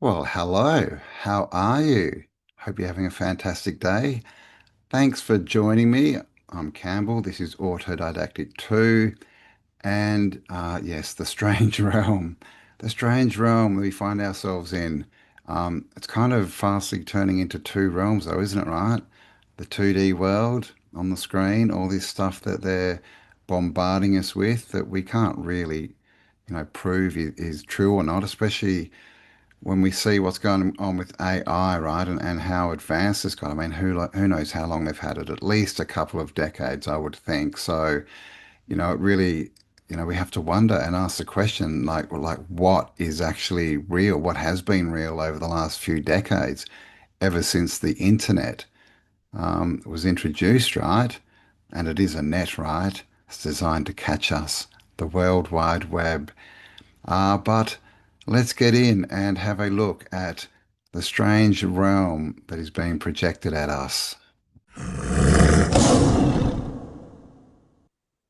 Well, hello. How are you? Hope you're having a fantastic day. Thanks for joining me. I'm Campbell. This is Autodidactic 2. And yes, the strange realm. The strange realm we find ourselves in. It's kind of fastly turning into two realms, though, isn't it, right? The 2D world on the screen, all this stuff that they're bombarding us with that we can't really, prove is true or not, especially when we see what's going on with AI, right, and how advanced it's got. I mean, who knows how long they've had it? At least a couple of decades, I would think. So, it really, we have to wonder and ask the question, like, what is actually real? What has been real over the last few decades, ever since the internet was introduced, right? And it is a net, right? It's designed to catch us, the World Wide Web. But let's get in and have a look at the strange realm that is being projected at us.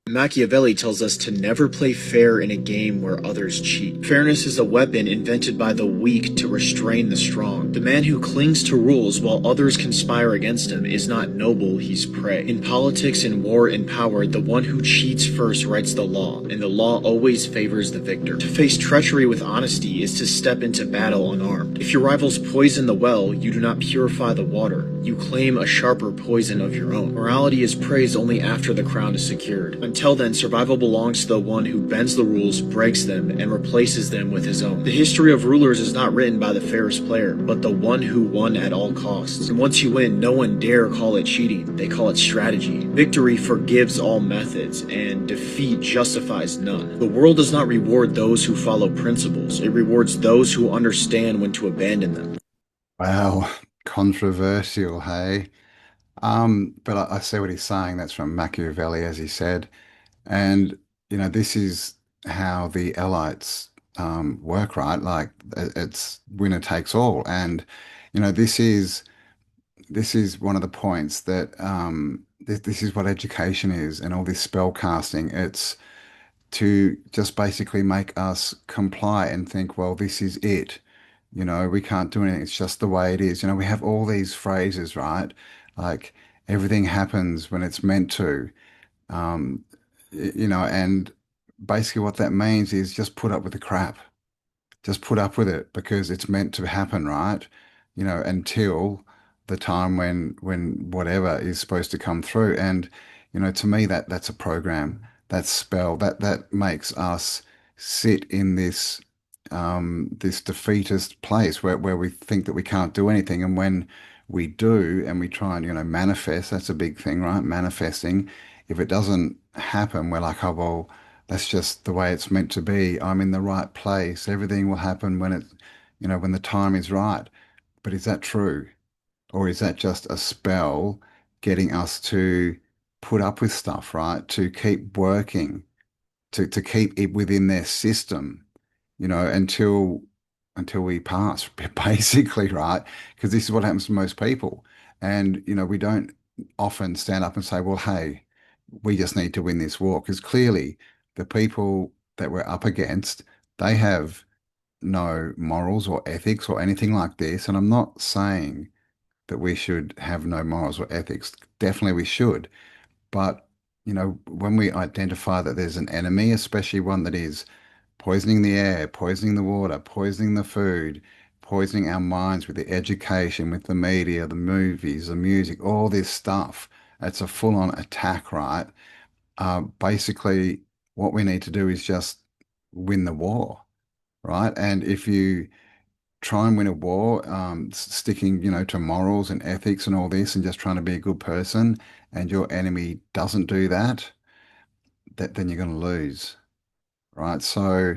Machiavelli tells us to never play fair in a game where others cheat. Fairness is a weapon invented by the weak to restrain the strong. The man who clings to rules while others conspire against him is not noble, he's prey. In politics, in war, in power, the one who cheats first writes the law, and the law always favors the victor. To face treachery with honesty is to step into battle unarmed. If your rivals poison the well, you do not purify the water. You claim a sharper poison of your own. Morality is praised only after the crown is secured. Until then, survival belongs to the one who bends the rules, breaks them, and replaces them with his own. The history of rulers is not written by the fairest player, but the one who won at all costs. And once you win, no one dare call it cheating. They call it strategy. Victory forgives all methods, and defeat justifies none. The world does not reward those who follow principles. It rewards those who understand when to abandon them. Wow, controversial, hey? But I see what he's saying. That's from Machiavelli, as he said. And, this is how the elites work, right? Like it's winner takes all. And, you know, this is this is one of the points that this is what education is and all this spell casting. It's to just basically make us comply and think, well, this is it. We can't do anything. It's just the way it is. We have all these phrases, right? Like everything happens when it's meant to. Um, and basically what that means is just put up with the crap. Just put up with it because it's meant to happen, right? Until the time when whatever is supposed to come through. And, to me that's a program, that's spell, that makes us sit in this defeatist place where we think that we can't do anything. And when we do and we try and, manifest, that's a big thing, right? Manifesting. If it doesn't happen, we're like, oh well, that's just the way it's meant to be. I'm in the right place. Everything will happen when the time is right. But is that true? Or is that just a spell getting us to put up with stuff, right? To keep working, to keep it within their system, until we pass, basically, right? Because this is what happens to most people. And, we don't often stand up and say, well, hey, we just need to win this war. Because clearly the people that we're up against, they have no morals or ethics or anything like this. And I'm not saying that we should have no morals or ethics. Definitely we should. But, when we identify that there's an enemy, especially one that is poisoning the air, poisoning the water, poisoning the food, poisoning our minds with the education, with the media, the movies, the music, all this stuff. It's a full-on attack, right? Basically, what we need to do is just win the war, right? And if you try and win a war, sticking, to morals and ethics and all this, and just trying to be a good person, and your enemy doesn't do that, then you're going to lose, right? So.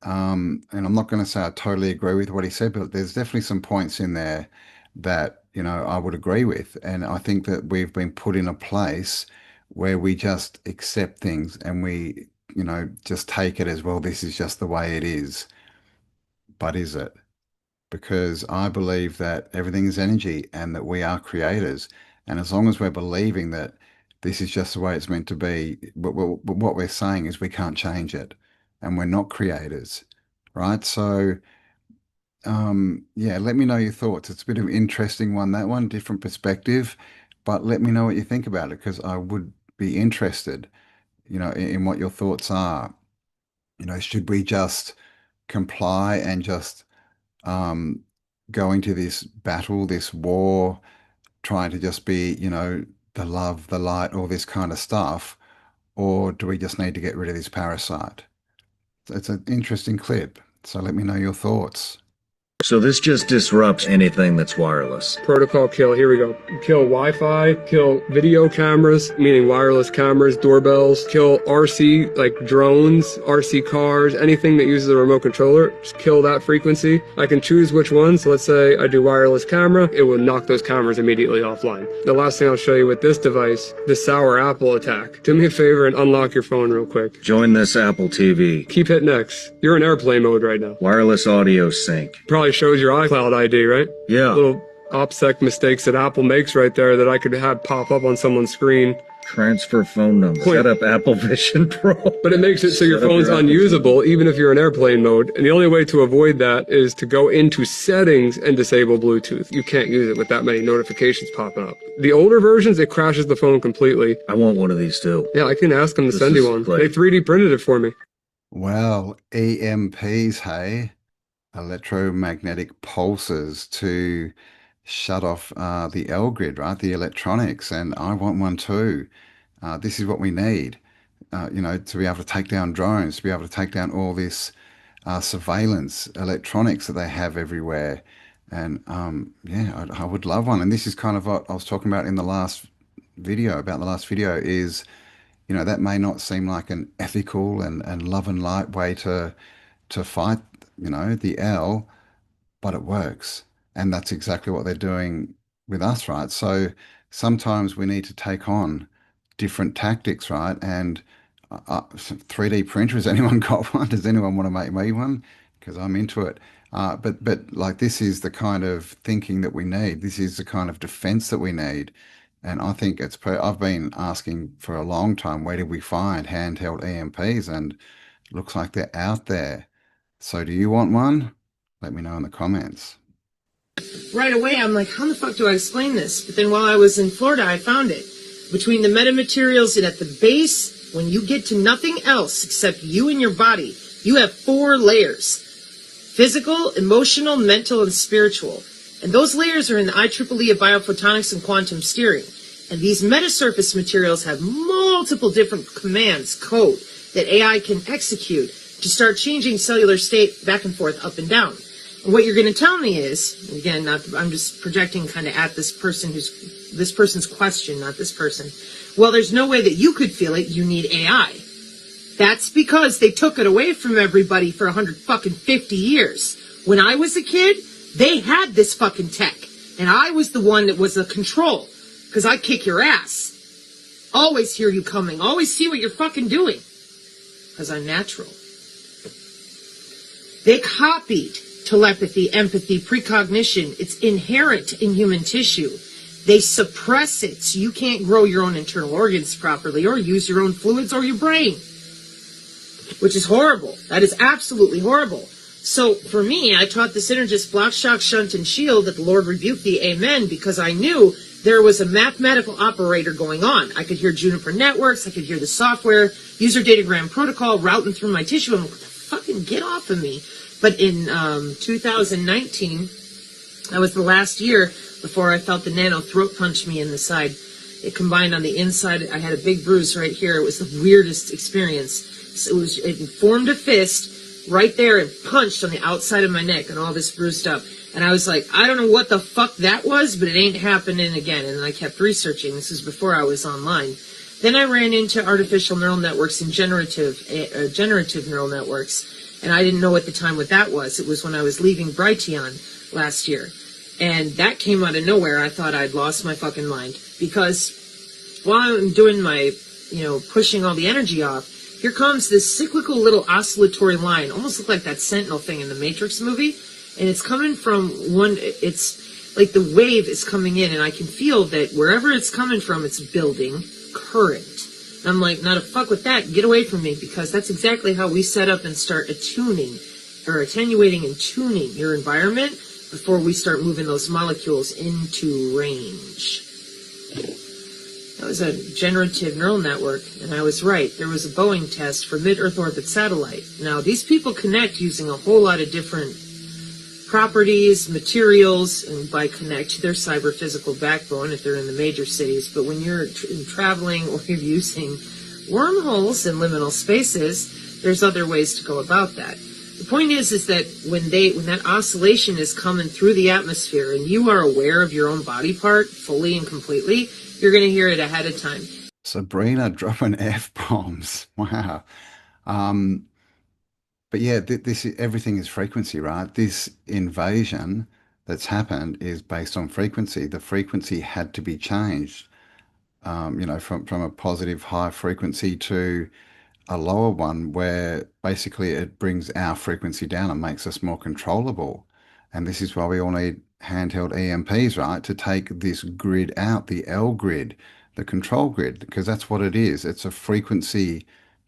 And I'm not going to say I totally agree with what he said, but there's definitely some points in there that, I would agree with. And I think that we've been put in a place where we just accept things and we, just take it as, well, this is just the way it is. But is it? Because I believe that everything is energy and that we are creators. And as long as we're believing that this is just the way it's meant to be, what we're saying is we can't change it and we're not creators, right? So yeah, let me know your thoughts. It's a bit of an interesting one, that one, different perspective, but let me know what you think about it because I would be interested, in what your thoughts are. Should we just comply and just um, go into this battle, this war, trying to just be, the love, the light, all this kind of stuff, or do we just need to get rid of this parasite? It's an interesting clip, so let me know your thoughts. So this just disrupts anything that's wireless. Protocol kill, here we go. Kill Wi-Fi, kill video cameras, meaning wireless cameras, doorbells, kill RC, like drones, RC cars, anything that uses a remote controller, just kill that frequency. I can choose which one, so let's say I do wireless camera, it will knock those cameras immediately offline. The last thing I'll show you with this device, the sour apple attack. Do me a favor and unlock your phone real quick. Join this Apple TV. Keep hitting X. You're in airplane mode right now. Wireless audio sync. Probably shows your iCloud ID, right? Yeah. Little OPSEC mistakes that Apple makes right there that I could have pop up on someone's screen. Transfer phone number. Set up Apple Vision Pro. But it makes it so your phone's unusable even if you're in airplane mode. And the only way to avoid that is to go into settings and disable Bluetooth. You can't use it with that many notifications popping up. The older versions, it crashes the phone completely. I want one of these too. Yeah, I can ask them to send you one. Great. They 3D printed it for me. Well, EMPs, hey, electromagnetic pulses to shut off the L grid, right? The electronics, and I want one too. This is what we need, to be able to take down drones, to be able to take down all this surveillance electronics that they have everywhere. And yeah, I would love one. And this is kind of what I was talking about in the last video, is, that may not seem like an ethical and love and light way to fight, the L, but it works. And that's exactly what they're doing with us, right? So sometimes we need to take on different tactics, right? And 3D printer, has anyone got one? Does anyone want to make me one? Because I'm into it. But like this is the kind of thinking that we need. This is the kind of defense that we need. And I think I've been asking for a long time, where did we find handheld EMPs? And it looks like they're out there. So do you want one? Let me know in the comments. Right away, I'm like, how the fuck do I explain this? But then while I was in Florida, I found it. Between the metamaterials and at the base, when you get to nothing else except you and your body, you have 4 layers. Physical, emotional, mental, and spiritual. And those layers are in the IEEE of biophotonics and quantum steering. And these metasurface materials have multiple different commands, code, that AI can execute to start changing cellular state back and forth, up and down. And what you're going to tell me is, again, I'm just projecting kind of at this person's question, not this person. Well, there's no way that you could feel it. You need AI. That's because they took it away from everybody for 150 years. When I was a kid, they had this fucking tech. And I was the one that was the control. Because I kick your ass. Always hear you coming. Always see what you're fucking doing. Because I'm natural. They copied telepathy, empathy, precognition. It's inherent in human tissue. They suppress it so you can't grow your own internal organs properly or use your own fluids or your brain. Which is horrible. That is absolutely horrible. So for me, I taught the synergist block, shock, shunt, and shield that the Lord rebuke thee, amen, because I knew there was a mathematical operator going on. I could hear Juniper networks, I could hear the software, user datagram protocol routing through my tissue. I'm like, fucking get off of me. But in 2019, that was the last year before I felt the nano throat punch me in the side. It combined on the inside. I had a big bruise right here. It was the weirdest experience. So it formed a fist right there and punched on the outside of my neck and all this bruised up. And I was like, I don't know what the fuck that was, but it ain't happening again. And I kept researching. This was before I was online. Then I ran into artificial neural networks and generative neural networks. And I didn't know at the time what that was. It was when I was leaving Brighteon last year. And that came out of nowhere. I thought I'd lost my fucking mind. Because while I'm doing my, pushing all the energy off, here comes this cyclical little oscillatory line. Almost looked like that Sentinel thing in the Matrix movie. And it's coming from it's like the wave is coming in. And I can feel that wherever it's coming from, it's building current. I'm like, not a fuck with that. Get away from me, because that's exactly how we set up and start attuning or attenuating and tuning your environment before we start moving those molecules into range. That was a generative neural network, and I was right. There was a Boeing test for mid-Earth orbit satellite. Now, these people connect using a whole lot of different properties, materials, and by connect to their cyber-physical backbone if they're in the major cities. But when you're traveling or you're using wormholes in liminal spaces, there's other ways to go about that. The point is that when that oscillation is coming through the atmosphere and you are aware of your own body part fully and completely, you're going to hear it ahead of time. Sabrina dropping F-bombs. Wow. But yeah, everything is frequency, right? This invasion that's happened is based on frequency. The frequency had to be changed, from a positive high frequency to a lower one where basically it brings our frequency down and makes us more controllable. And this is why we all need handheld EMPs, right? To take this grid out, the L grid, the control grid, because that's what it is. It's a frequency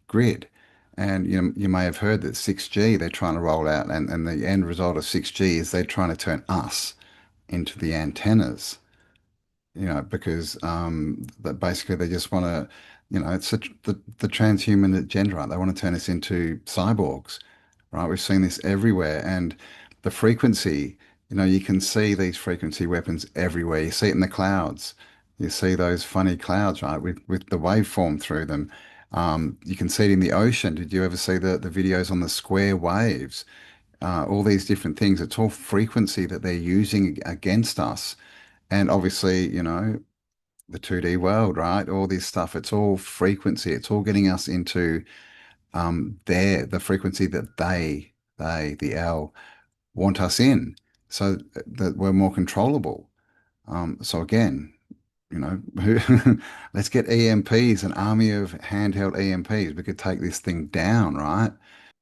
grid. And you may have heard that 6G they're trying to roll out, and the end result of 6G is they're trying to turn us into the antennas, because that basically they just want to, it's the transhuman agenda, right? They want to turn us into cyborgs, right? We've seen this everywhere, and the frequency, you can see these frequency weapons everywhere. You see it in the clouds. You see those funny clouds, right, with the waveform through them. You can see it in the ocean. Did you ever see the videos on the square waves? All these different things. It's all frequency that they're using against us. And obviously, the 2D world, right? All this stuff, it's all frequency. It's all getting us into the frequency that the L, want us in so that we're more controllable. So again, let's get EMPs, an army of handheld EMPs. We could take this thing down, right?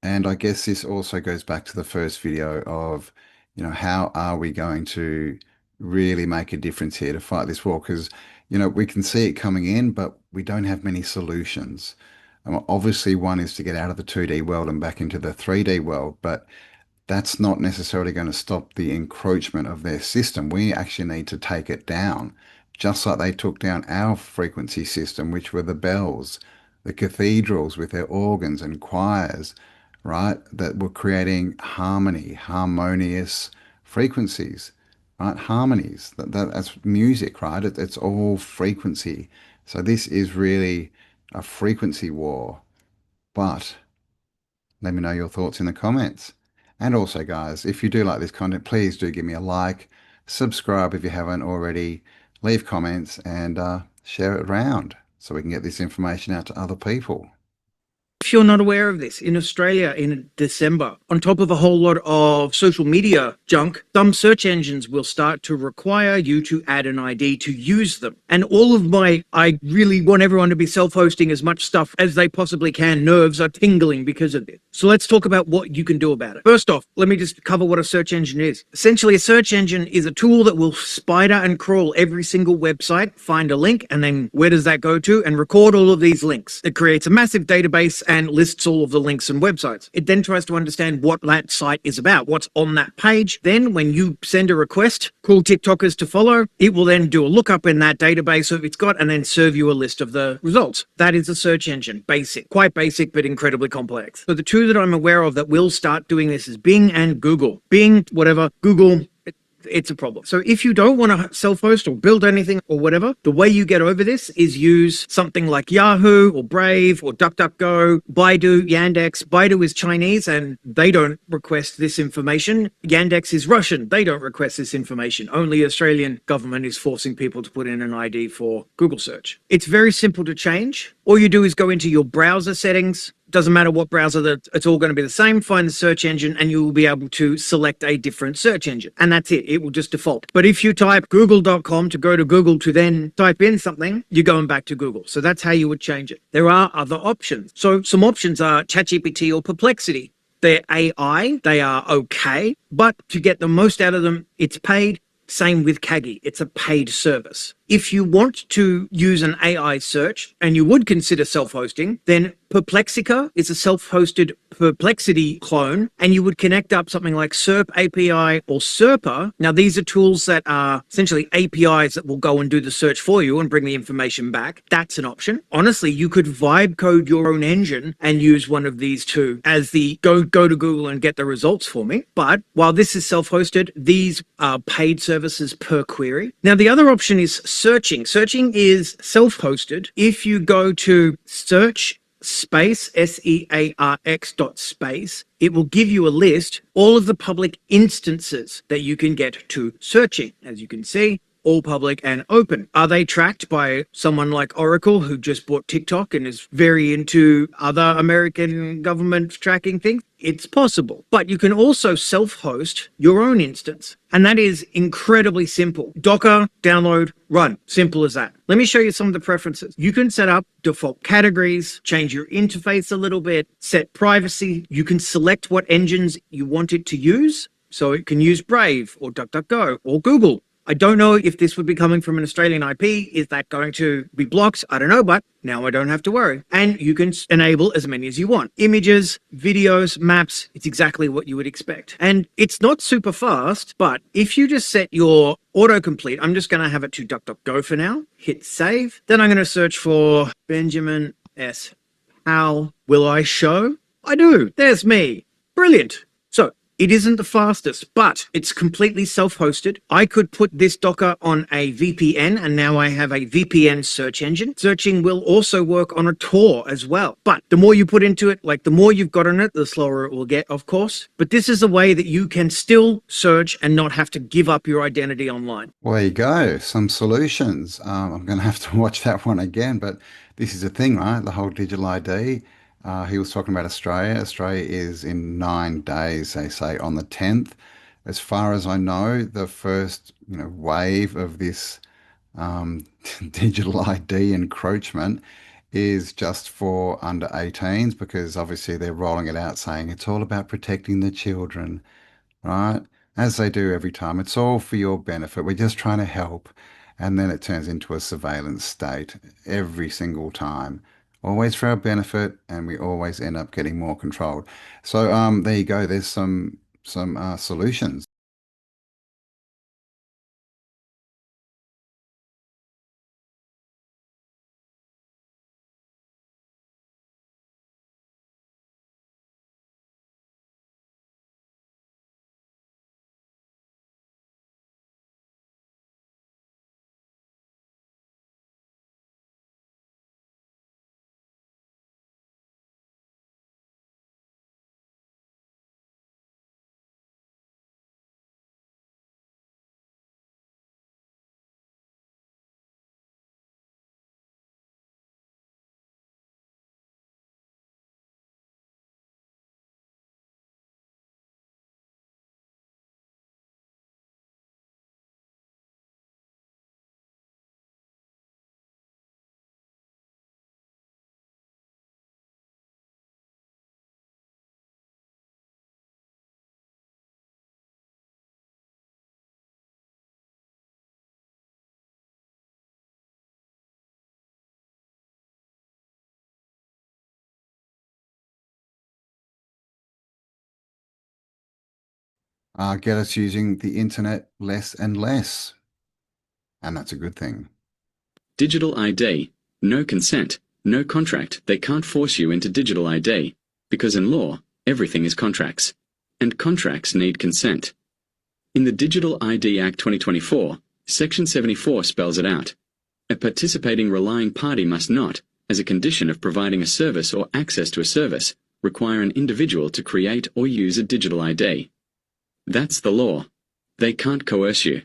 And I guess this also goes back to the first video of, how are we going to really make a difference here to fight this war? Because, we can see it coming in, but we don't have many solutions. And obviously, one is to get out of the 2D world and back into the 3D world, but that's not necessarily going to stop the encroachment of their system. We actually need to take it down, just like they took down our frequency system, which were the bells, the cathedrals with their organs and choirs, right, that were creating harmony, harmonious frequencies, right, harmonies. That's music, right? It's all frequency. So this is really a frequency war. But let me know your thoughts in the comments. And also, guys, if you do like this content, please do give me a like, subscribe if you haven't already, leave comments, and share it around so we can get this information out to other people. If you're not aware of this, in Australia in December, on top of a whole lot of social media junk, some search engines will start to require you to add an ID to use them. And I really want everyone to be self-hosting as much stuff as they possibly can. Nerves are tingling because of this. So let's talk about what you can do about it. First off, let me just cover what a search engine is. Essentially, a search engine is a tool that will spider and crawl every single website, find a link, and then where does that go to, and record all of these links. It creates a massive database and lists all of the links and websites. It then tries to understand what that site is about, what's on that page. Then when you send a request, call TikTokers to follow, it will then do a lookup in that database of it's got and then serve you a list of the results. That is a search engine. Basic. Quite basic, but incredibly complex. So the two that I'm aware of that will start doing this is Bing and Google. Bing, whatever, Google, it's a problem. So if you don't want to self-host or build anything or whatever, the way you get over this is use something like Yahoo or Brave or DuckDuckGo, Baidu, Yandex. Baidu is Chinese and they don't request this information. Yandex is Russian. They don't request this information. Only Australian government is forcing people to put in an ID for Google search. It's very simple to change. All you do is go into your browser settings. Doesn't matter what browser, it's all going to be the same. Find the search engine and you will be able to select a different search engine. And that's it. It will just default. But if you type google.com to go to Google to then type in something, you're going back to Google. So that's how you would change it. There are other options. So some options are ChatGPT or Perplexity. They're AI. They are okay. But to get the most out of them, it's paid. Same with Kagi. It's a paid service. If you want to use an AI search and you would consider self-hosting, then Perplexica is a self-hosted Perplexity clone, and you would connect up something like SERP API or SERPA. Now, these are tools that are essentially APIs that will go and do the search for you and bring the information back. That's an option. Honestly, you could vibe code your own engine and use one of these two as the go to Google and get the results for me. But while this is self-hosted, these are paid services per query. Now, the other option is searching. Searching is self-hosted. If you go to search space, SEARX.space, it will give you a list, all of the public instances that you can get to searching. As you can see, all public and open. Are they tracked by someone like Oracle, who just bought TikTok and is very into other American government tracking things? It's possible. But you can also self-host your own instance. And that is incredibly simple. Docker, download, run. Simple as that. Let me show you some of the preferences. You can set up default categories, change your interface a little bit, set privacy. You can select what engines you want it to use. So it can use Brave or DuckDuckGo or Google. I don't know if this would be coming from an Australian IP. Is that going to be blocked? I don't know, but now I don't have to worry. And you can enable as many as you want. Images, videos, maps, it's exactly what you would expect. And it's not super fast, but if you just set your autocomplete, I'm just going to have it to DuckDuckGo for now, hit save. Then I'm going to search for Benjamin S. How will I show? I do. There's me. Brilliant. So it isn't the fastest, but it's completely self-hosted. I could put this Docker on a VPN, and now I have a VPN search engine. Searching will also work on a Tor as well. But the more you put into it, like the more you've got on it, the slower it will get, of course. But this is a way that you can still search and not have to give up your identity online. Well, there you go. Some solutions. I'm going to have to watch that one again, but this is the thing, right? The whole digital ID. He was talking about Australia. Australia is in 9 days, they say, on the 10th. As far as I know, the first wave of this digital ID encroachment is just for under 18s, because obviously they're rolling it out saying it's all about protecting the children, right? As they do every time. It's all for your benefit. We're just trying to help. And then it turns into a surveillance state every single time. Always for our benefit, and we always end up getting more controlled. So there you go. There's some solutions. Get us using the internet less and less. And that's a good thing. Digital ID. No consent, no contract. They can't force you into digital ID, because in law, everything is contracts. And contracts need consent. In the Digital ID Act 2024, Section 74 spells it out. A participating relying party must not, as a condition of providing a service or access to a service, require an individual to create or use a digital ID. That's the law. They can't coerce you.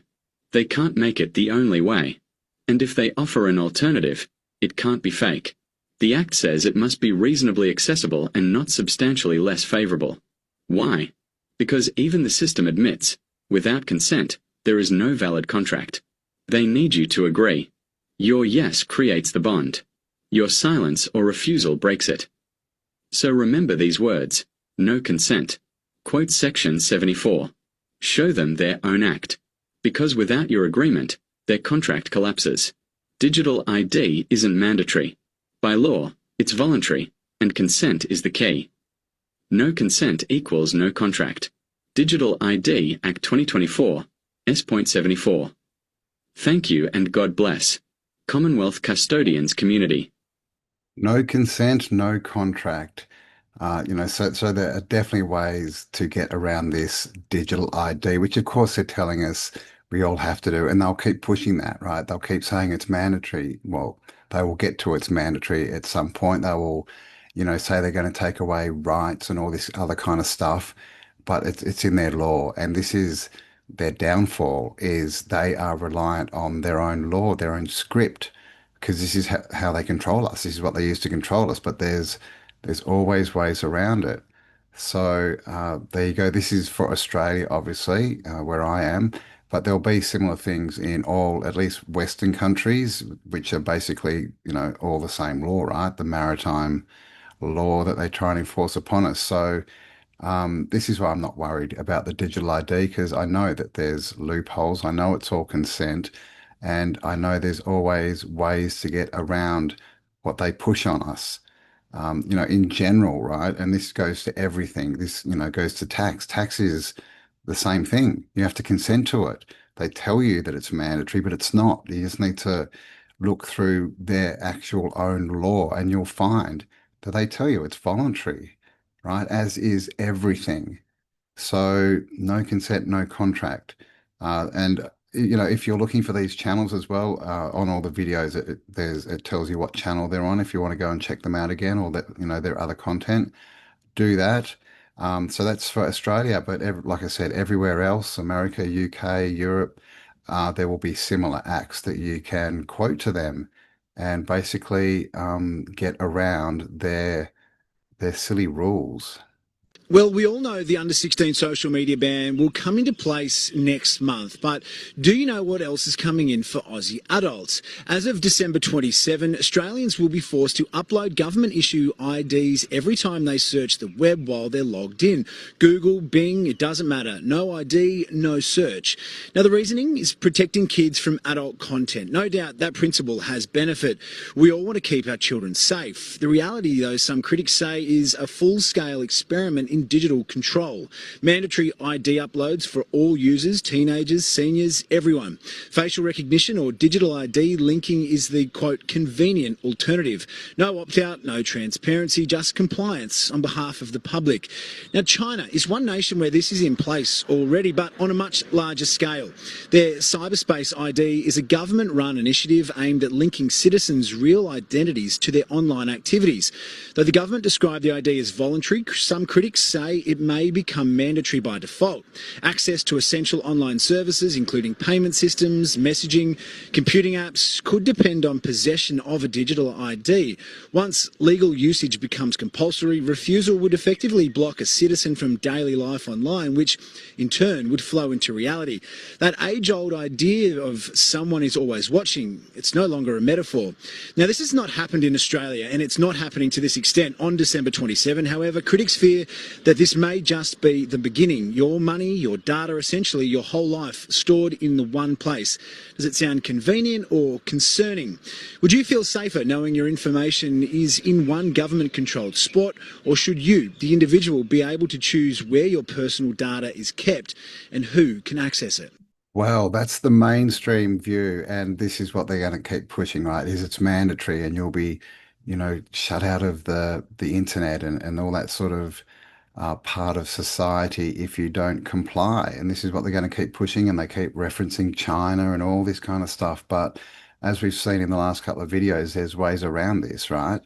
They can't make it the only way. And if they offer an alternative, it can't be fake. The Act says it must be reasonably accessible and not substantially less favorable. Why? Because even the system admits, without consent, there is no valid contract. They need you to agree. Your yes creates the bond. Your silence or refusal breaks it. So remember these words: no consent. Quote Section 74. Show them their own act. Because without your agreement, their contract collapses. Digital ID isn't mandatory. By law, it's voluntary, and consent is the key. No consent equals no contract. Digital ID Act 2024, S.74. Thank you and God bless. Commonwealth Custodians Community. No consent, no contract. So there are definitely ways to get around this digital ID, which of course they're telling us we all have to do, and they'll keep pushing that, right? They'll keep saying it's mandatory. Well, they will get to it's mandatory at some point. They will, say they're going to take away rights and all this other kind of stuff, but it's in their law, and this is their downfall is they are reliant on their own law, their own script, because this is how they control us. This is what they use to control us, but there's always ways around it. So there you go. This is for Australia, obviously, where I am, but there'll be similar things in all, at least Western countries, which are basically, all the same law, right? The maritime law that they try and enforce upon us. So this is why I'm not worried about the digital ID because I know that there's loopholes. I know it's all consent, and I know there's always ways to get around what they push on us. In general, right? And this goes to everything. This, goes to tax. Tax is the same thing. You have to consent to it. They tell you that it's mandatory, but it's not. You just need to look through their actual own law and you'll find that they tell you it's voluntary, right? As is everything. So no consent, no contract. If you're looking for these channels as well, on all the videos, it tells you what channel they're on if you want to go and check them out again, or that their other content. Do that. So that's for Australia, but like I said, everywhere else, America, UK, Europe, there will be similar acts that you can quote to them, and basically get around their silly rules. Well, we all know the under 16 social media ban will come into place next month, but do you know what else is coming in for Aussie adults? As of December 27, Australians will be forced to upload government issue IDs every time they search the web while they're logged in. Google, Bing, it doesn't matter. No ID, no search. Now, the reasoning is protecting kids from adult content. No doubt that principle has benefit. We all want to keep our children safe. The reality, though, some critics say, is a full-scale experiment in digital control. Mandatory ID uploads for all users, teenagers, seniors, everyone. Facial recognition or digital ID linking is the, quote, convenient alternative. No opt-out, no transparency, just compliance on behalf of the public. Now, China is one nation where this is in place already, but on a much larger scale. Their cyberspace ID is a government-run initiative aimed at linking citizens' real identities to their online activities. Though the government described the ID as voluntary, some critics say it may become mandatory by default. Access to essential online services, including payment systems, messaging, computing apps, could depend on possession of a digital ID. Once legal usage becomes compulsory, refusal would effectively block a citizen from daily life online, which in turn would flow into reality. That age-old idea of someone is always watching, it's no longer a metaphor. Now, this has not happened in Australia, and it's not happening to this extent on December 27. However, critics fear that this may just be the beginning. Your money, your data, essentially your whole life stored in the one place. Does it sound convenient or concerning? Would you feel safer knowing your information is in one government-controlled spot, or should you, the individual, be able to choose where your personal data is kept and who can access it? Well, that's the mainstream view, and this is what they're going to keep pushing, right? Is it's mandatory, and you'll be, shut out of the internet and all that sort of part of society if you don't comply. And this is what they're going to keep pushing, and they keep referencing China and all this kind of stuff. But as we've seen in the last couple of videos, there's ways around this, right?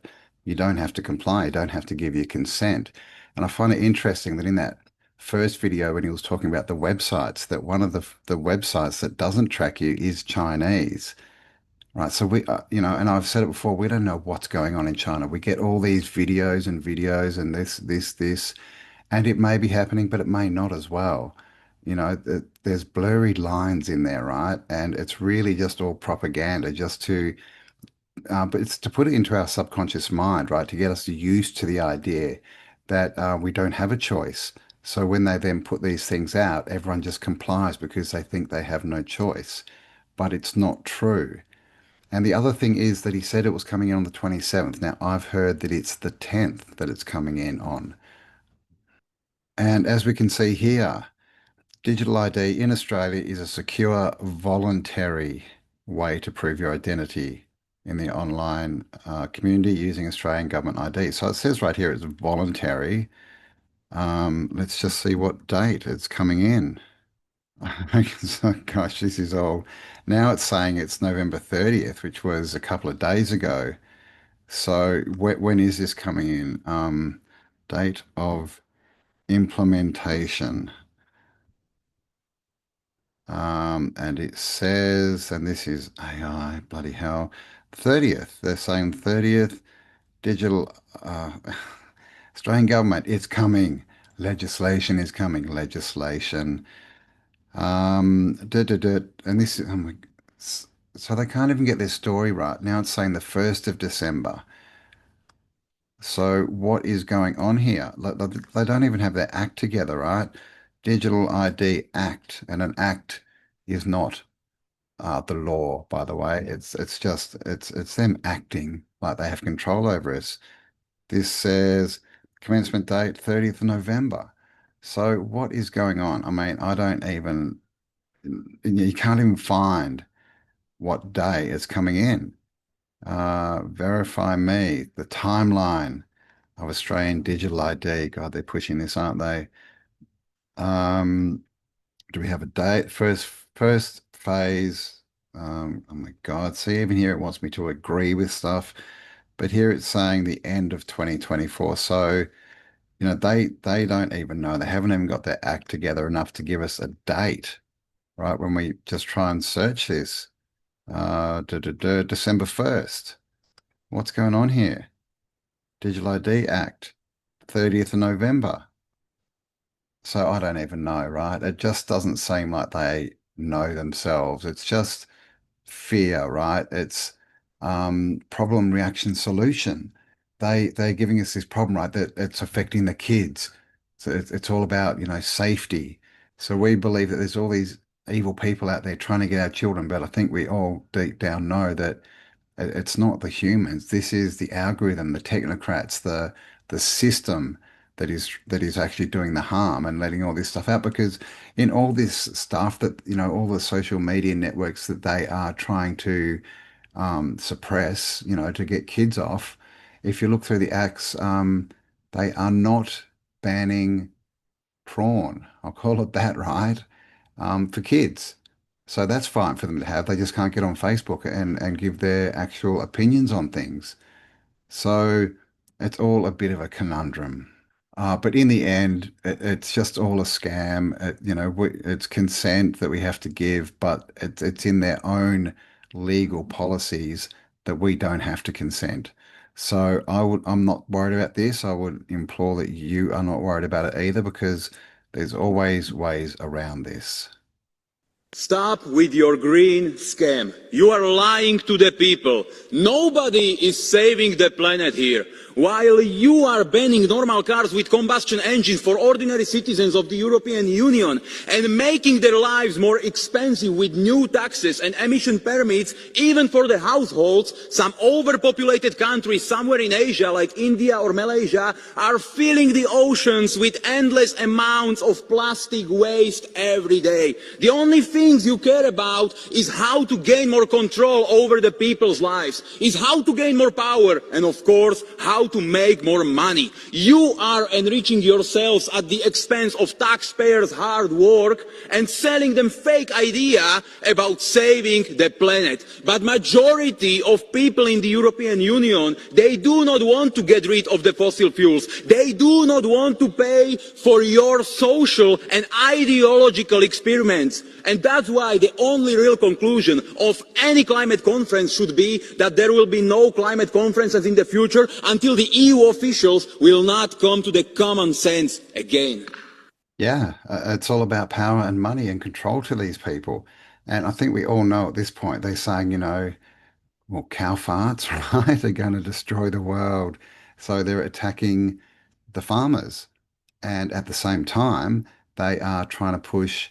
You don't have to comply, you don't have to give your consent. And I find it interesting that in that first video when he was talking about the websites, that one of the websites that doesn't track you is Chinese. Right, so and I've said it before, we don't know what's going on in China. We get all these videos and this, and it may be happening, but it may not as well. There's blurry lines in there, right? And it's really just all propaganda, but it's to put it into our subconscious mind, right? To get us used to the idea that we don't have a choice. So when they then put these things out, everyone just complies because they think they have no choice. But it's not true. And the other thing is that he said it was coming in on the 27th. Now, I've heard that it's the 10th that it's coming in on. And as we can see here, digital ID in Australia is a secure, voluntary way to prove your identity in the online community using Australian government ID. So it says right here it's voluntary. Let's just see what date it's coming in. So, gosh, this is old. Now it's saying it's November 30th, which was a couple of days ago. So when is this coming in? Date of implementation. And it says, and this is AI, bloody hell, 30th. They're saying 30th digital Australian government, it's coming. Legislation is coming. Legislation. And this is, oh my, so they can't even get their story right. Now it's saying the 1st of December. So what is going on here? They don't even have their act together, right? Digital ID Act, and an act is not the law, by the way. It's just it's them acting like they have control over us. This says commencement date 30th of November. So what is going on? I mean, I don't even you can't even find what day it's coming in. Verify me, the timeline of Australian digital ID. God, they're pushing this, aren't they? Um, do we have a date? First phase. Oh my God. See, even here it wants me to agree with stuff, but here it's saying the end of 2024. So, they don't even know. They haven't even got their act together enough to give us a date, right? When we just try and search this. December 1st. What's going on here? Digital ID Act, 30th of November. So I don't even know, right? It just doesn't seem like they know themselves. It's just fear, right? It's problem, reaction, solution. They're giving us this problem, right? That it's affecting the kids. So it's all about, safety. So we believe that there's all these evil people out there trying to get our children, but I think we all deep down know that it's not the humans. This is the algorithm, the technocrats, the system that is actually doing the harm and letting all this stuff out. Because in all this stuff that, all the social media networks that they are trying to suppress, to get kids off, if you look through the acts, they are not banning prawn. I'll call it that, right? For kids. So that's fine for them to have. They just can't get on Facebook and give their actual opinions on things. So it's all a bit of a conundrum. But in the end, it's just all a scam. It's consent that we have to give, but it's in their own legal policies that we don't have to consent. So I'm not worried about this. I would implore that you are not worried about it either, because there's always ways around this. Stop with your green scam. You are lying to the people. Nobody is saving the planet here. While you are banning normal cars with combustion engines for ordinary citizens of the European Union and making their lives more expensive with new taxes and emission permits, even for the households, some overpopulated countries somewhere in Asia like India or Malaysia are filling the oceans with endless amounts of plastic waste every day. The only things you care about is how to gain more control over the people's lives, is how to gain more power, and of course, how to make more money. You are enriching yourselves at the expense of taxpayers' hard work and selling them fake idea about saving the planet. But majority of people in the European Union, they do not want to get rid of the fossil fuels. They do not want to pay for your social and ideological experiments. And that's why the only real conclusion of any climate conference should be that there will be no climate conferences in the future until the EU officials will not come to the common sense again. Yeah, it's all about power and money and control to these people. And I think we all know at this point they're saying, well, cow farts, right, are going to destroy the world. So they're attacking the farmers. And at the same time, they are trying to push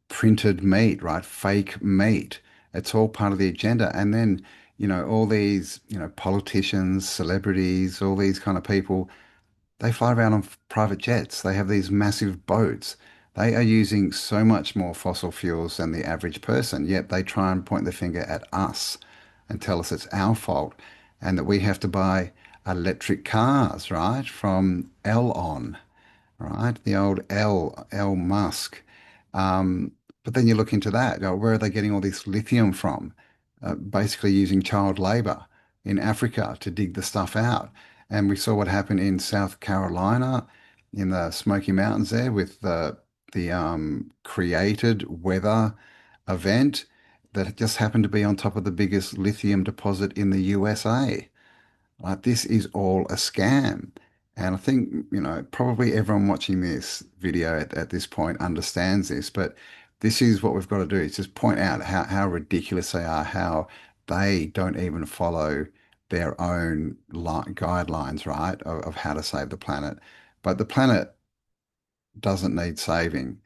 printed meat, right? Fake meat. It's all part of the agenda. And then, all these, politicians, celebrities, all these kind of people, they fly around on private jets. They have these massive boats. They are using so much more fossil fuels than the average person, yet they try and point the finger at us and tell us it's our fault and that we have to buy electric cars, right? From Elon, right? The old L Musk. But then you look into that, where are they getting all this lithium from? Basically using child labor in Africa to dig the stuff out. And we saw what happened in South Carolina in the Smoky Mountains there with the created weather event that just happened to be on top of the biggest lithium deposit in the USA. Like this is all a scam. And I think, probably everyone watching this video at this point understands this, but this is what we've got to do is just point out how ridiculous they are, how they don't even follow their own guidelines, right, of how to save the planet. But the planet doesn't need saving.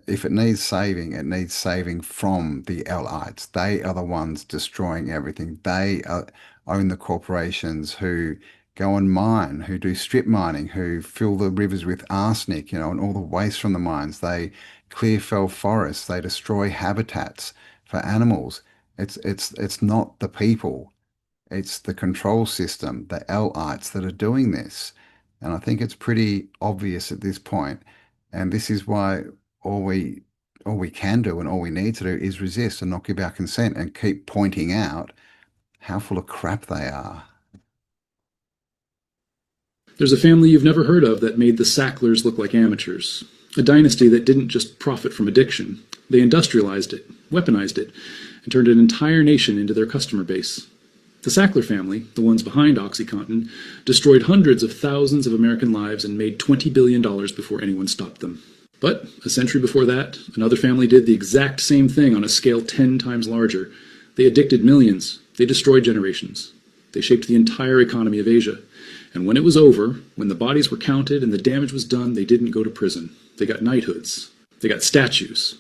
If it needs saving from the Allies. They are the ones destroying everything. Own the corporations who go and mine, who do strip mining, who fill the rivers with arsenic, and all the waste from the mines. They clear fell forests. They destroy habitats for animals. It's not the people. It's the control system, the Lites that are doing this. And I think it's pretty obvious at this point. And this is why all we all we can do and all we need to do is resist and not give our consent and keep pointing out how full of crap they are. There's a family you've never heard of that made the Sacklers look like amateurs. A dynasty that didn't just profit from addiction. They industrialized it, weaponized it, and turned an entire nation into their customer base. The Sackler family, the ones behind OxyContin, destroyed hundreds of thousands of American lives and made $20 billion before anyone stopped them. But a century before that, another family did the exact same thing on a scale 10 times larger. They addicted millions. They destroyed generations. They shaped the entire economy of Asia. And when it was over, when the bodies were counted and the damage was done, they didn't go to prison. They got knighthoods. They got statues.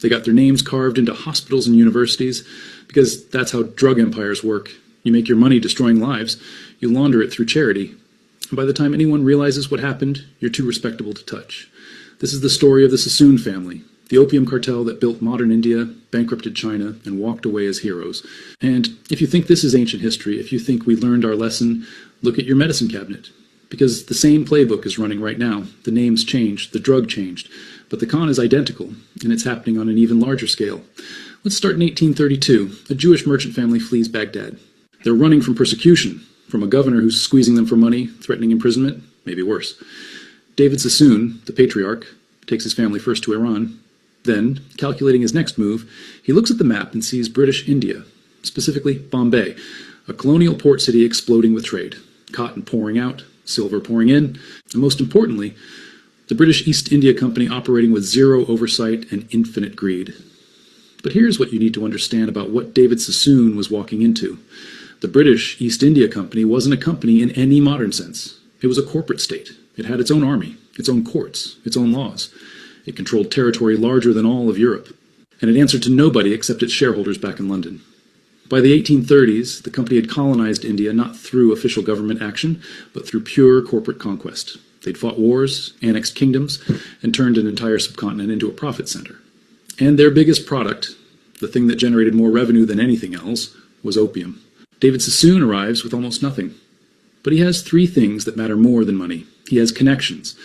They got their names carved into hospitals and universities, because that's how drug empires work. You make your money destroying lives, you launder it through charity. And by the time anyone realizes what happened, you're too respectable to touch. This is the story of the Sassoon family, the opium cartel that built modern India, bankrupted China, and walked away as heroes. And if you think this is ancient history, if you think we learned our lesson, look at your medicine cabinet. Because the same playbook is running right now. The names changed, the drug changed, but the con is identical, and it's happening on an even larger scale. Let's start in 1832. A Jewish merchant family flees Baghdad. They're running from persecution, from a governor who's squeezing them for money, threatening imprisonment, maybe worse. David Sassoon, the patriarch, takes his family first to Iran. Then, calculating his next move, he looks at the map and sees British India, specifically Bombay, a colonial port city exploding with trade, cotton pouring out, silver pouring in, and most importantly, the British East India Company operating with zero oversight and infinite greed. But here's what you need to understand about what David Sassoon was walking into. The British East India Company wasn't a company in any modern sense. It was a corporate state. It had its own army, its own courts, its own laws. It controlled territory larger than all of Europe, and it answered to nobody except its shareholders back in London. By the 1830s, the company had colonized India not through official government action, but through pure corporate conquest. They'd fought wars, annexed kingdoms, and turned an entire subcontinent into a profit center. And their biggest product, the thing that generated more revenue than anything else, was opium. David Sassoon arrives with almost nothing. But he has three things that matter more than money. He has connections,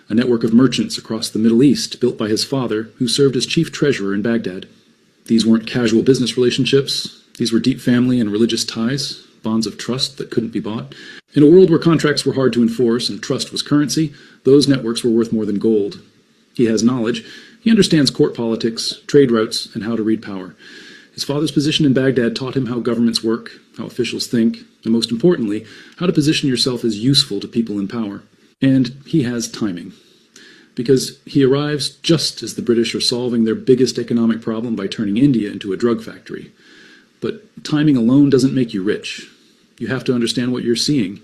a network of merchants across the Middle East built by his father, who served as chief treasurer in Baghdad. These weren't casual business relationships. These were deep family and religious ties, bonds of trust that couldn't be bought. In a world where contracts were hard to enforce and trust was currency, those networks were worth more than gold. He has knowledge. He understands court politics, trade routes, and how to read power. His father's position in Baghdad taught him how governments work, how officials think, and most importantly, how to position yourself as useful to people in power. And he has timing. Because he arrives just as the British are solving their biggest economic problem by turning India into a drug factory. But timing alone doesn't make you rich. You have to understand what you're seeing.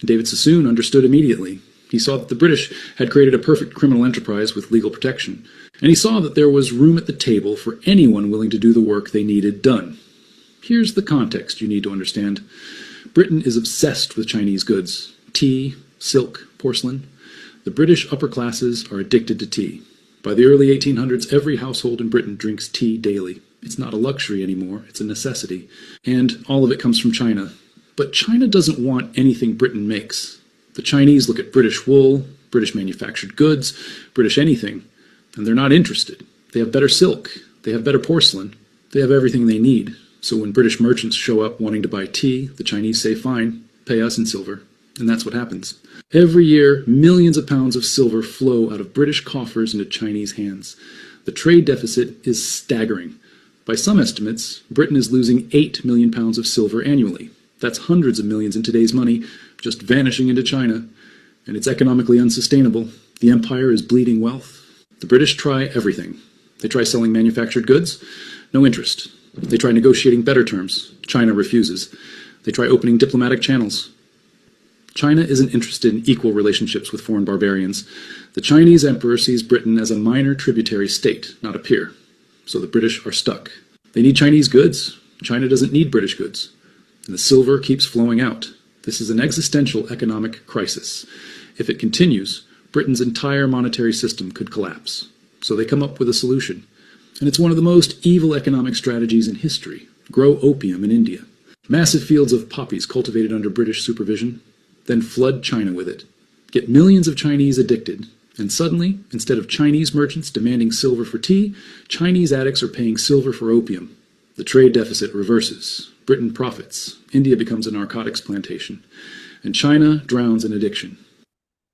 And David Sassoon understood immediately. He saw that the British had created a perfect criminal enterprise with legal protection. And he saw that there was room at the table for anyone willing to do the work they needed done. Here's the context you need to understand. Britain is obsessed with Chinese goods: tea, silk, porcelain. The British upper classes are addicted to tea. By the early 1800s, every household in Britain drinks tea daily. It's not a luxury anymore, it's a necessity. And all of it comes from China. But China doesn't want anything Britain makes. The Chinese look at British wool, British manufactured goods, British anything, and they're not interested. They have better silk, they have better porcelain, they have everything they need. So when British merchants show up wanting to buy tea, the Chinese say, fine, pay us in silver. And that's what happens. Every year, millions of pounds of silver flow out of British coffers into Chinese hands. The trade deficit is staggering. By some estimates, Britain is losing 8 million pounds of silver annually. That's hundreds of millions in today's money, just vanishing into China. And it's economically unsustainable. The empire is bleeding wealth. The British try everything. They try selling manufactured goods. No interest. They try negotiating better terms. China refuses. They try opening diplomatic channels. China isn't interested in equal relationships with foreign barbarians. The Chinese emperor sees Britain as a minor tributary state, not a peer. So the British are stuck. They need Chinese goods. China doesn't need British goods. And the silver keeps flowing out. This is an existential economic crisis. If it continues, Britain's entire monetary system could collapse. So they come up with a solution. And it's one of the most evil economic strategies in history. Grow opium in India. Massive fields of poppies cultivated under British supervision. Then flood China with it. Get millions of Chinese addicted. And suddenly, instead of Chinese merchants demanding silver for tea, Chinese addicts are paying silver for opium. The trade deficit reverses. Britain profits. India becomes a narcotics plantation. And China drowns in addiction.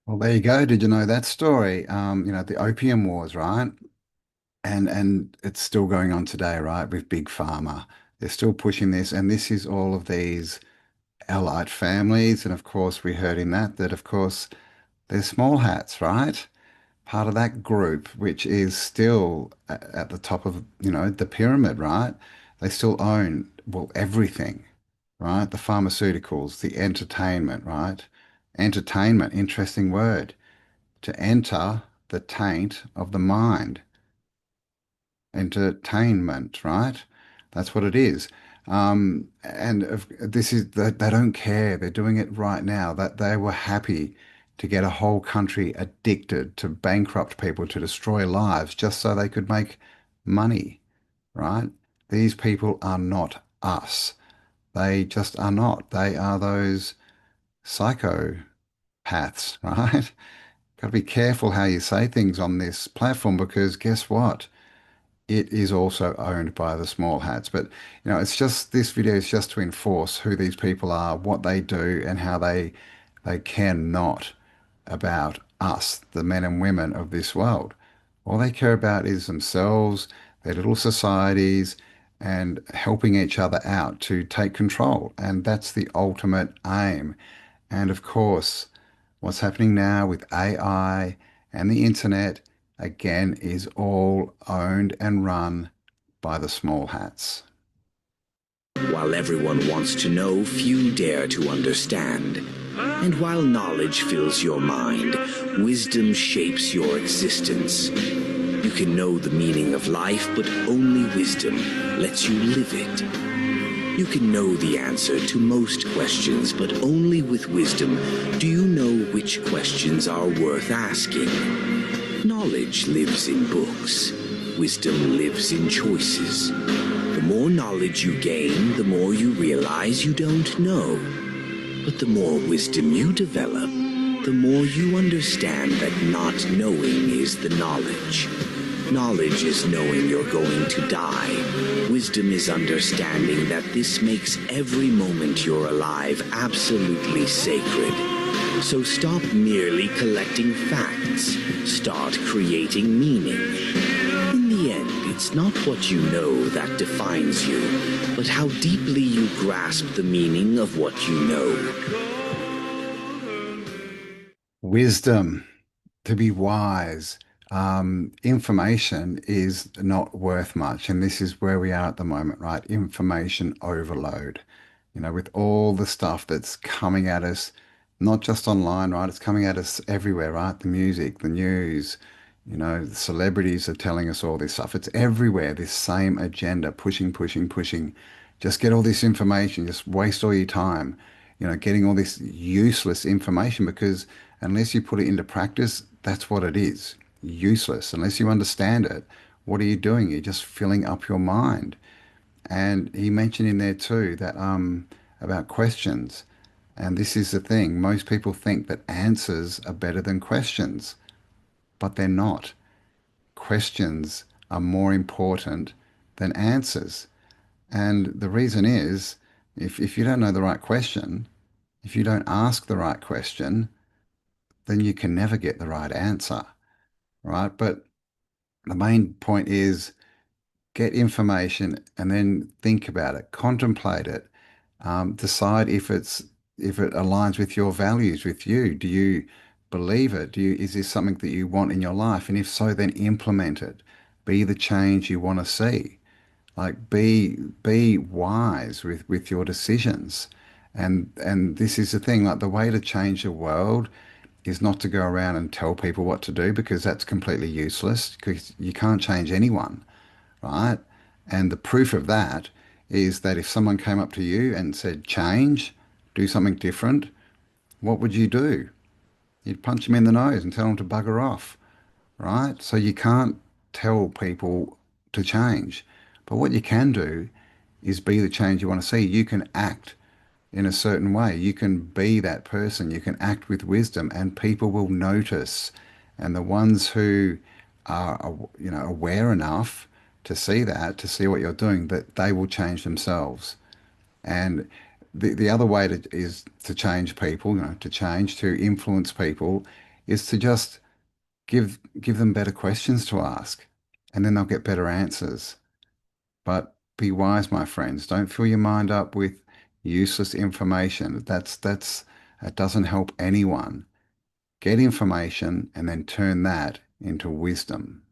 Well, there you go. Did you know that story? The Opium Wars, right? And it's still going on today, right? With Big Pharma. They're still pushing this, and this is all of these allied families. And of course, we heard in that of course, they're small hats, right? Part of that group, which is still at the top of, the pyramid, right? They still own, well, everything, right? The pharmaceuticals, the entertainment, right? Entertainment, interesting word. To enter the taint of the mind. Entertainment, right? That's what it is. And this is they don't care. They're doing it right now. That they were happy to get a whole country addicted, to bankrupt people, to destroy lives, just so they could make money, right? These people are not us. They just are not. They are those psychopaths, right? Got to be careful how you say things on this platform because guess what? It is also owned by the small hats. But, it's just this video is just to enforce who these people are, what they do, and how they care not about us, the men and women of this world. All they care about is themselves, their little societies, and helping each other out to take control. And that's the ultimate aim. And of course, what's happening now with AI and the internet, again, is all owned and run by the small hats. While everyone wants to know, few dare to understand. And while knowledge fills your mind, wisdom shapes your existence. You can know the meaning of life, but only wisdom lets you live it. You can know the answer to most questions, but only with wisdom do you know which questions are worth asking. Knowledge lives in books. Wisdom lives in choices. The more knowledge you gain, the more you realize you don't know. But the more wisdom you develop, the more you understand that not knowing is the knowledge. Knowledge is knowing you're going to die. Wisdom is understanding that this makes every moment you're alive absolutely sacred. So stop merely collecting facts. Start creating meaning. In the end, it's not what you know that defines you, but how deeply you grasp the meaning of what you know. Wisdom, to be wise. Information is not worth much, and this is where we are at the moment, right? Information overload. With all the stuff that's coming at us, not just online, right? It's coming at us everywhere, right? The music, the news, the celebrities are telling us all this stuff. It's everywhere, this same agenda, pushing, pushing, pushing. just get all this information, just waste all your time, getting all this useless information because unless you put it into practice, that's what it is. Useless. Unless you understand it, what are you doing? You're just filling up your mind. And he mentioned in there too that about questions. And this is the thing, most people think that answers are better than questions, but they're not. Questions are more important than answers. And the reason is if you don't know the right question, if you don't ask the right question, then you can never get the right answer, right? But the main point is get information and then think about it, contemplate it, decide if it aligns with your values, with you. Do you believe it? Is this something that you want in your life? And if so, then implement it. Be the change you want to see. Like be wise with your decisions. And this is the thing, like the way to change the world is not to go around and tell people what to do because that's completely useless because you can't change anyone, right? And the proof of that is that if someone came up to you and said, change, do something different, what would you do? You'd punch them in the nose and tell them to bugger off, right? So you can't tell people to change. But what you can do is be the change you want to see. You can act in a certain way. You can be that person. You can act with wisdom, and people will notice. And the ones who are, aware enough to see that, to see what you're doing, that they will change themselves. And the other way is to change people, to influence people, is to just give them better questions to ask, and then they'll get better answers. But be wise, my friends. Don't fill your mind up with useless information. That doesn't help anyone. Get information and then turn that into wisdom.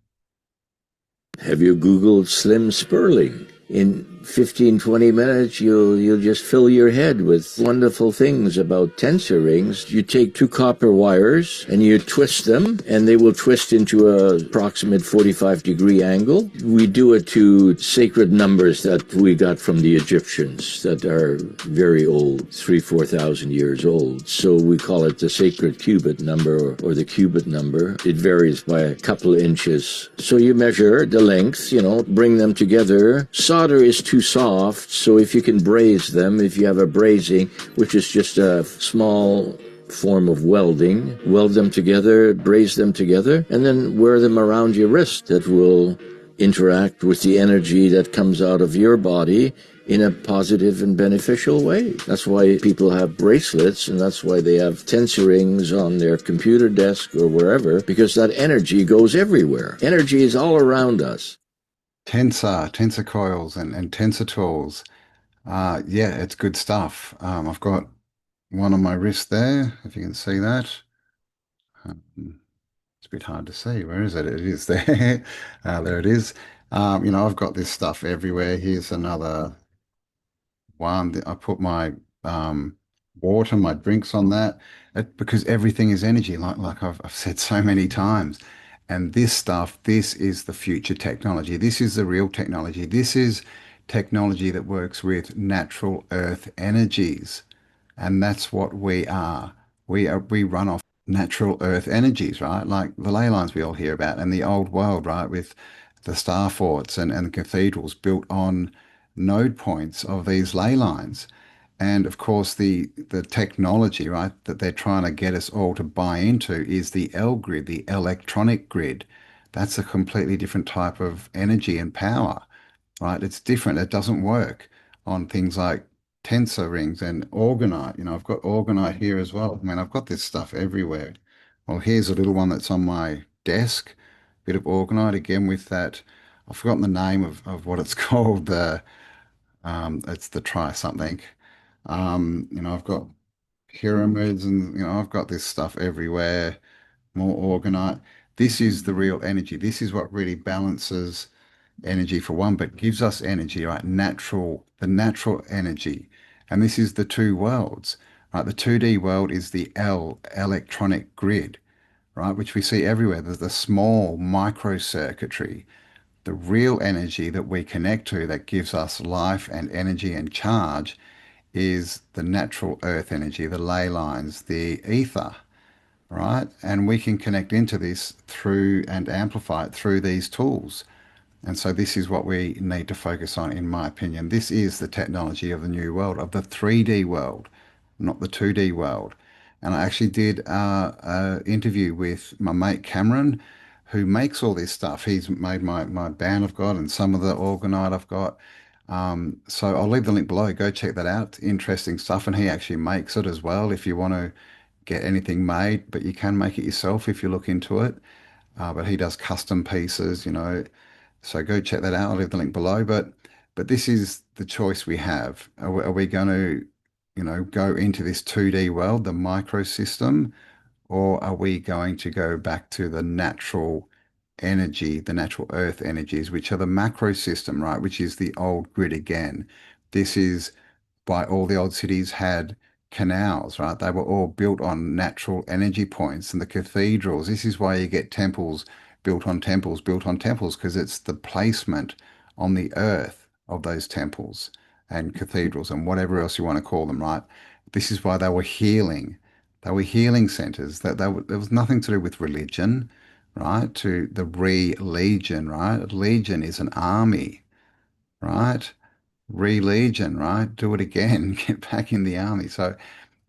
Have you Googled Slim Sperling? In 15, 20 minutes, you'll just fill your head with wonderful things about tensor rings. You take two copper wires and you twist them, and they will twist into a approximate 45-degree angle. We do it to sacred numbers that we got from the Egyptians that are very old, 3,000-4,000 years old. So we call it the sacred cubit number or the cubit number. It varies by a couple of inches. So you measure the length, bring them together. Solder is too soft, so if you can braze them, if you have a brazing, which is just a small form of welding, weld them together, braze them together, and then wear them around your wrist. That will interact with the energy that comes out of your body in a positive and beneficial way. That's why people have bracelets, and that's why they have tensor rings on their computer desk or wherever, because that energy goes everywhere. Energy is all around us. Tensor coils and tensor tools. Yeah, it's good stuff. I've got one on my wrist there, if you can see that. It's a bit hard to see. Where is it? It is there. There it is. I've got this stuff everywhere. Here's another one. I put my water, my drinks on that because everything is energy, like I've said so many times. And this stuff, this is the future technology. This is the real technology. This is technology that works with natural earth energies. And that's what we are. We run off natural earth energies, right? Like the ley lines we all hear about and the old world, right? With the star forts and the cathedrals built on node points of these ley lines. And of course, the technology, right, that they're trying to get us all to buy into is the L grid, the electronic grid. That's a completely different type of energy and power, right? It's different. It doesn't work on things like tensor rings and orgonite. I've got orgonite here as well. I mean, I've got this stuff everywhere. Well, here's a little one that's on my desk, bit of orgonite again with that. I've forgotten the name of what it's called. It's the try something. I've got pyramids and, I've got this stuff everywhere, more orgonite. This is the real energy. This is what really balances energy for one, but gives us energy, right? The natural energy. And this is the two worlds, right? The 2D world is the electronic grid, right? Which we see everywhere. There's the small microcircuitry, The real energy that we connect to that gives us life and energy and charge is the natural earth energy, the ley lines, the ether, right? And we can connect into this through and amplify it through these tools. And so this is what we need to focus on, in my opinion. This is the technology of the new world, of the 3D world, not the 2D world. And I actually did an interview with my mate Cameron, who makes all this stuff. He's made my band I've got and some of the orgonite I've got. So I'll leave the link below. Go check that out. Interesting stuff. And he actually makes it as well if you want to get anything made, but you can make it yourself if you look into it. But he does custom pieces, you know. So go check that out. I'll leave the link below. But this is the choice we have. Are we going to, you know, go into this 2D world, the microsystem, or are we going to go back to the natural energy, the natural earth energies, which are the macro system, right? Which is the old grid again. This is why all the old cities had canals, right? They were all built on natural energy points, and the cathedrals. This is why you get temples built on temples built on temples, because it's the placement on the earth of those temples and cathedrals and whatever else you want to call them, right? This is why they were healing. They were healing centers. There was nothing to do with religion, right? To the re-legion, right? A legion is an army, right? Re-legion, right? Do it again. Get back in the army. So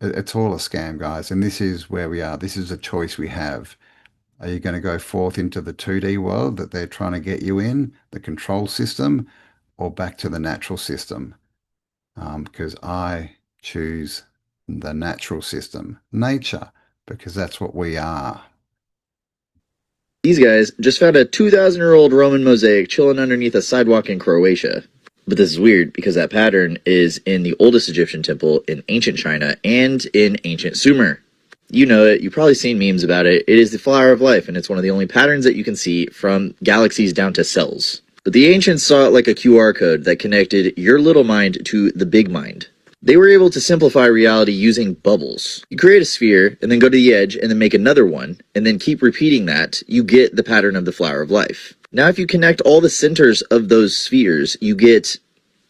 it's all a scam, guys. And this is where we are. This is a choice we have. Are you going to go forth into the 2D world that they're trying to get you in, the control system, or back to the natural system? Because I choose the natural system, nature, because that's what we are. These guys just found a 2,000-year-old Roman mosaic chilling underneath a sidewalk in Croatia. But this is weird because that pattern is in the oldest Egyptian temple in ancient China and in ancient Sumer. You know it, you've probably seen memes about it. It is the flower of life, and it's one of the only patterns that you can see from galaxies down to cells. But the ancients saw it like a QR code that connected your little mind to the big mind. They were able to simplify reality using bubbles. You create a sphere, and then go to the edge, and then make another one, and then keep repeating that, you get the pattern of the flower of life. Now if you connect all the centers of those spheres, you get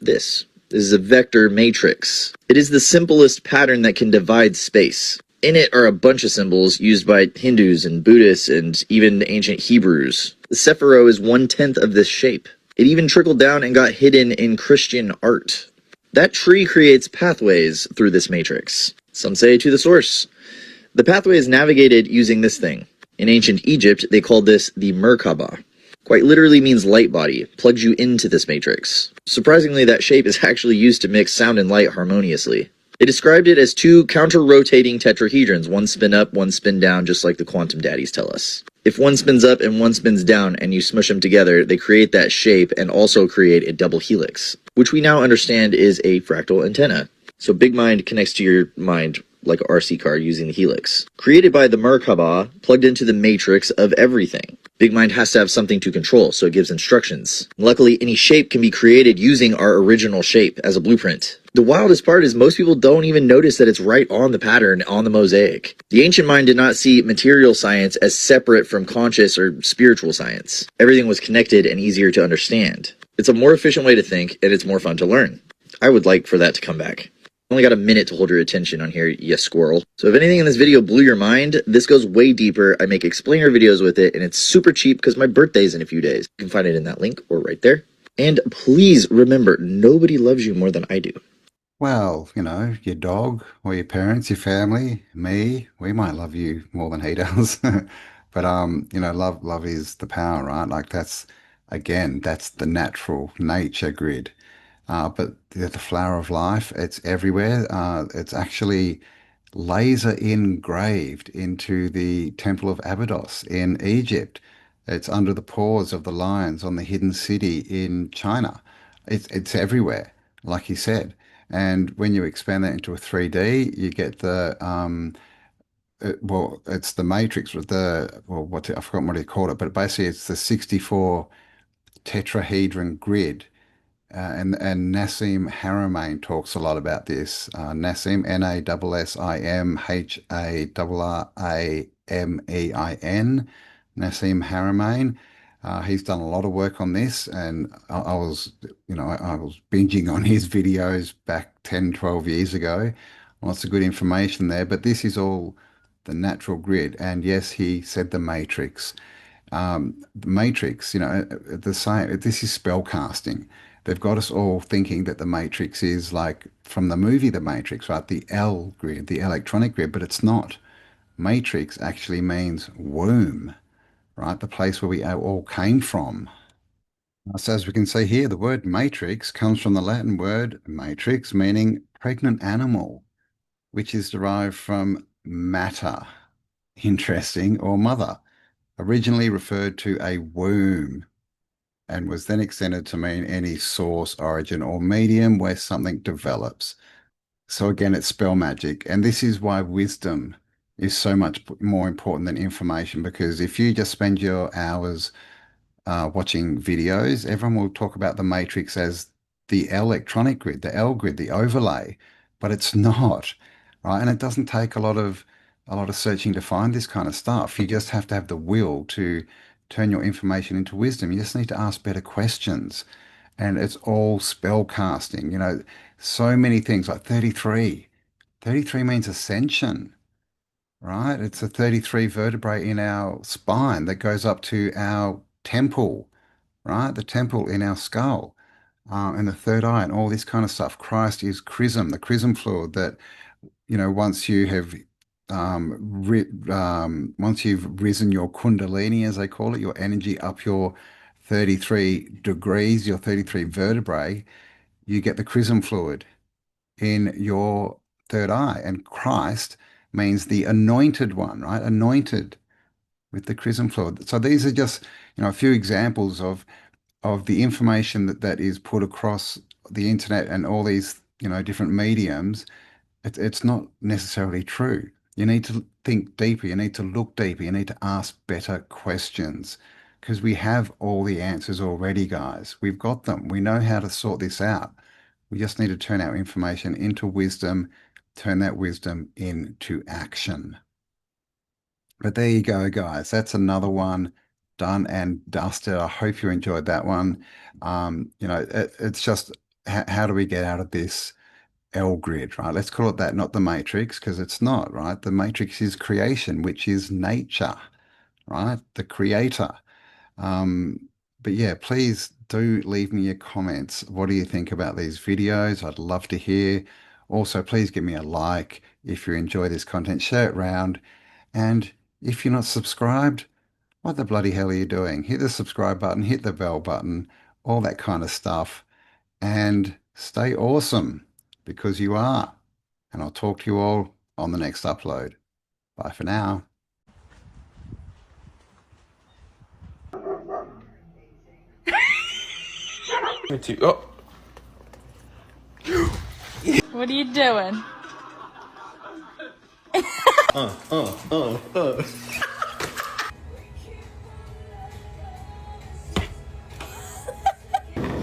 this. This is a vector matrix. It is the simplest pattern that can divide space. In it are a bunch of symbols used by Hindus and Buddhists and even the ancient Hebrews. The Sephiro is 1/10 of this shape. It even trickled down and got hidden in Christian art. That tree creates pathways through this matrix. Some say to the source. The pathway is navigated using this thing. In ancient Egypt, they called this the Merkaba. Quite literally means light body, plugs you into this matrix. Surprisingly, that shape is actually used to mix sound and light harmoniously. They described it as two counter-rotating tetrahedrons, one spin up, one spin down, just like the quantum daddies tell us. If one spins up and one spins down and you smush them together, they create that shape and also create a double helix, which we now understand is a fractal antenna. So Big Mind connects to your mind like an RC car using the helix. Created by the Merkaba, plugged into the matrix of everything. Big Mind has to have something to control, so it gives instructions. Luckily, any shape can be created using our original shape as a blueprint. The wildest part is most people don't even notice that it's right on the pattern on the mosaic. The ancient mind did not see material science as separate from conscious or spiritual science. Everything was connected and easier to understand. It's a more efficient way to think, and it's more fun to learn. I would like for that to come back. Only got a minute to hold your attention on here, you squirrel. So if anything in this video blew your mind, this goes way deeper. I make explainer videos with it, and it's super cheap because my birthday's in a few days. You can find it in that link or right there. And please remember, nobody loves you more than I do. Well, you know, your dog or your parents, your family, me, we might love you more than he does. But you know, love is the power, right? Like that's the natural nature grid. But the flower of life, it's everywhere. It's actually laser engraved into the Temple of Abydos in Egypt. It's under the paws of the lions on the hidden city in China. It's everywhere, like he said. And when you expand that into a 3D, you get the well, it's the matrix with the well, I've forgotten what he called it, but basically it's the 64 tetrahedron grid. And Nassim Haramein talks a lot about this. Nassim, Nassim Haramein. Nassim Haramein. He's done a lot of work on this, and I was, I was binging on his videos back 10, 12 years ago. Lots of good information there, but this is all the natural grid. And yes, he said the matrix. The matrix, the same, this is spell casting. They've got us all thinking that the matrix is like from the movie The Matrix, right? The L grid, the electronic grid, but it's not. Matrix actually means womb, right? The place where we all came from. So as we can see here, the word matrix comes from the Latin word matrix, meaning pregnant animal, which is derived from matter, interesting, or mother, originally referred to a womb, and was then extended to mean any source, origin, or medium where something develops. So again, it's spell magic. And this is why wisdom is so much more important than information, because if you just spend your hours watching videos, everyone will talk about the matrix as the electronic grid, the L grid, the overlay, but it's not, right? And it doesn't take a lot of searching to find this kind of stuff. You just have to have the will to turn your information into wisdom. You just need to ask better questions. And it's all spell casting, so many things like 33. 33 means ascension, right? It's the 33 vertebrae in our spine that goes up to our temple, right? The temple in our skull, and the third eye, and all this kind of stuff. Christ is chrism, the chrism fluid that, once you have once you've risen your kundalini, as they call it, your energy up your 33 degrees, your 33 vertebrae, you get the chrism fluid in your third eye. And Christ means the anointed one, right? Anointed with the chrism fluid. So these are just, a few examples of the information that is put across the internet and all these, different mediums. It's not necessarily true. You need to think deeper. You need to look deeper. You need to ask better questions, because we have all the answers already, guys. We've got them. We know how to sort this out. We just need to turn our information into wisdom, turn that wisdom into action. But there you go, guys. That's another one done and dusted. I hope you enjoyed that one. It's just how do we get out of this L grid, right? Let's call it that, not the matrix, because it's not, right? The matrix is creation, which is nature, right? The creator. But yeah, please do leave me your comments. What do you think about these videos? I'd love to hear. Also, please give me a like if you enjoy this content. Share it around. And if you're not subscribed, what the bloody hell are you doing? Hit the subscribe button, hit the bell button, all that kind of stuff. And stay awesome, because you are. And I'll talk to you all on the next upload. Bye for now. Oh. What are you doing?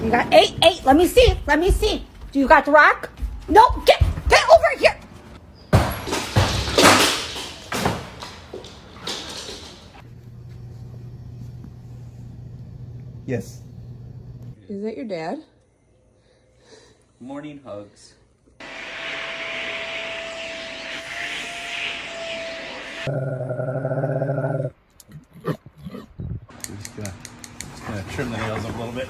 You got eight. Let me see. Do you got the rock? No, get over here. Yes. Is that your dad? Morning hugs. Just gonna trim the nails up a little bit.